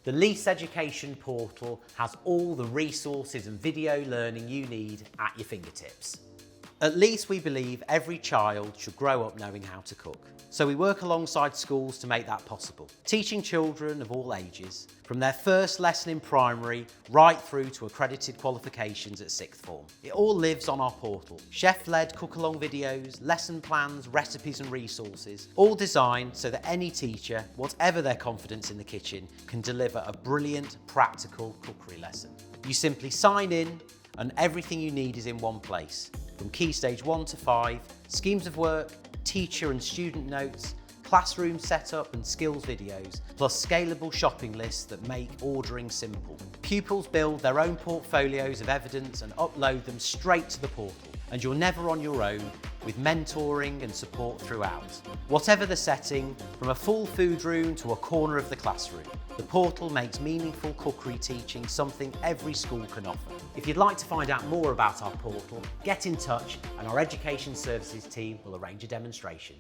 The Leiths Education Portal has all the resources and video learning you need at your fingertips. At Leiths, we believe every child should grow up knowing how to cook. So we work alongside schools to make that possible, teaching children of all ages, from their first lesson in primary right through to accredited qualifications at sixth form. It all lives on our portal. Chef-led cook-along videos, lesson plans, recipes and resources, all designed so that any teacher, whatever their confidence in the kitchen, can deliver a brilliant, practical cookery lesson. You simply sign in and everything you need is in one place. From Key Stage 1 to 5, schemes of work, teacher and student notes, classroom setup and skills videos, plus scalable shopping lists that make ordering simple. Pupils build their own portfolios of evidence and upload them straight to the portal. And you're never on your own, with mentoring and support throughout. Whatever the setting, from a full food room to a corner of the classroom, the portal makes meaningful cookery teaching something every school can offer. If you'd like to find out more about our portal, get in touch and our Education Services team will arrange a demonstration.